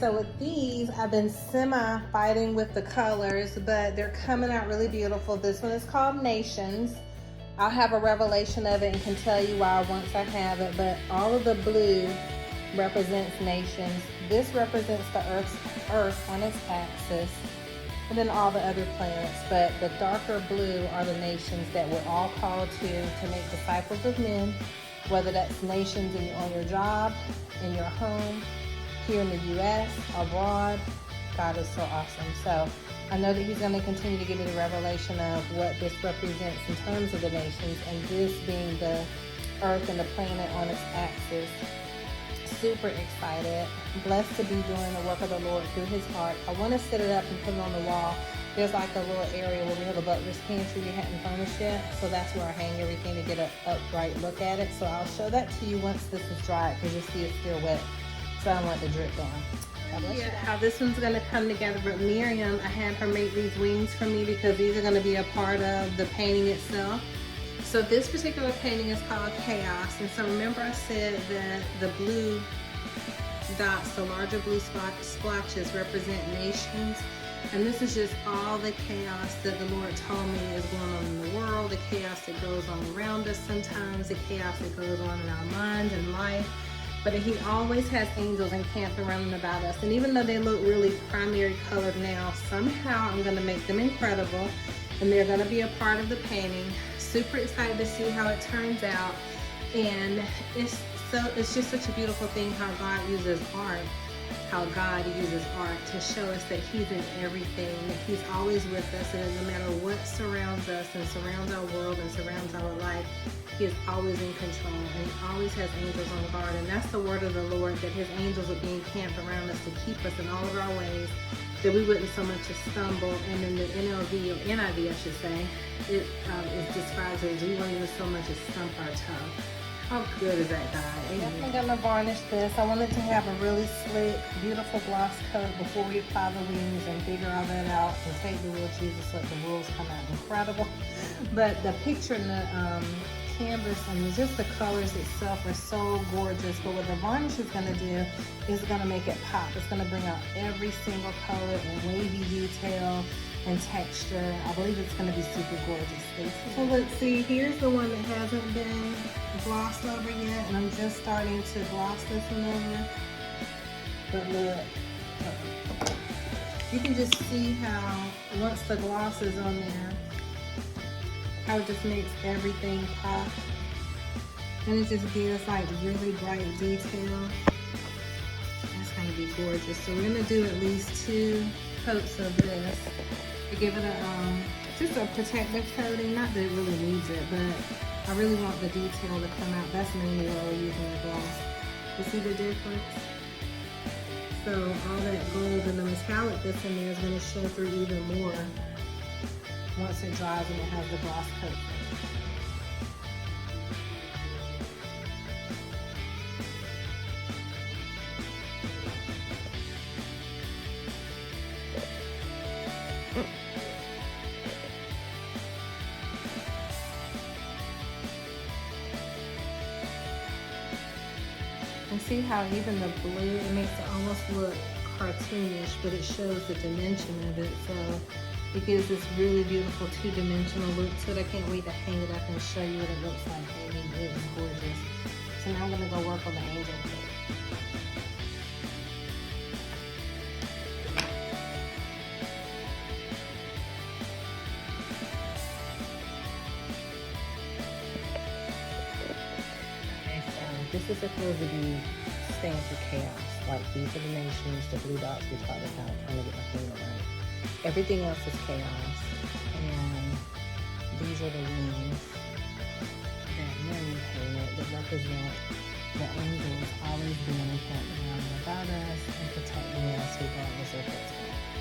so with these, I've been semi-fighting with the colors, but they're coming out really beautiful. This one is called Nations. I'll have a revelation of it and can tell you why once I have it, but all of the blue represents nations. This represents the Earth on its axis, and then all the other planets, but the darker blue are the nations that we're all called to make disciples of men, whether that's nations on your job, in your home, here in the U.S., abroad. God is so awesome. So I know that he's going to continue to give me the revelation of what this represents in terms of the nations, and this being the Earth and the planet on its axis. Super excited. Blessed to be doing the work of the Lord through his heart. I want to set it up and put it on the wall. There's like a little area where we have a butler's pantry we hadn't furnished yet, so that's where I hang everything to get an upright look at it. So I'll show that to you once this is dry, because you'll see it's still wet, so I don't want it to drip down. Yeah, how this one's going to come together. But Miriam, I had her make these wings for me because these are going to be a part of the painting itself. So this particular painting is called Chaos. And so remember I said that the blue dots, the larger blue splotches, represent nations. And this is just all the chaos that the Lord told me is going on in the world, the chaos that goes on around us sometimes, the chaos that goes on in our minds and life. But he always has angels encamped around and about us. And even though they look really primary colored now, somehow I'm going to make them incredible. And they're going to be a part of the painting. Super excited to see how it turns out. And it's just such a beautiful thing how God uses art. How God uses art to show us that he's in everything, that he's always with us, and no matter what surrounds us and surrounds our world and surrounds our life, he is always in control, and he always has angels on guard. And that's the word of the Lord, that his angels are being camped around us to keep us in all of our ways, that we wouldn't so much as stumble. And in the NLV, or NIV I should say, it is described as we won't even so much as stump our toe. How good is that, God? I'm going to varnish this. I wanted to have a really slick, beautiful gloss coat before we apply the wings and figure all that out and take the real Jesus, let the rules come out incredible. But the picture in the canvas and just the colors itself are so gorgeous. But what the varnish is going to do is going to make it pop. It's going to bring out every single color and wavy detail and texture. I believe it's going to be super gorgeous. So let's see, here's the one that hasn't been glossed over yet, and I'm just starting to gloss this one over. But look, you can just see how once the gloss is on there, how it just makes everything pop, and it just gives like really bright detail. That's going to be gorgeous. So we're going to do at least 2 coats of this to give it a just a protective coating. Not that it really needs it, but I really want the detail to come out. That's mainly why we're using the gloss. You see the difference? So all that gold and the metallic that's in there is going to show through even more once it dries and it has the gloss coat. And see how even the blue, it makes it almost look cartoonish, but it shows the dimension of it. So it gives this really beautiful 2-dimensional look to it. I can't wait to hang it up and show you what it looks like. I mean, it is gorgeous. So now I'm going to go work on the angel kit. This is supposed to be stand for chaos. Like these are the nations, the blue dots we talked about, trying to get my finger right. Everything else is chaos. And these are the wings that Miriam painted that represent the angels always being encamped around and about us and protecting us regardless of what's going on.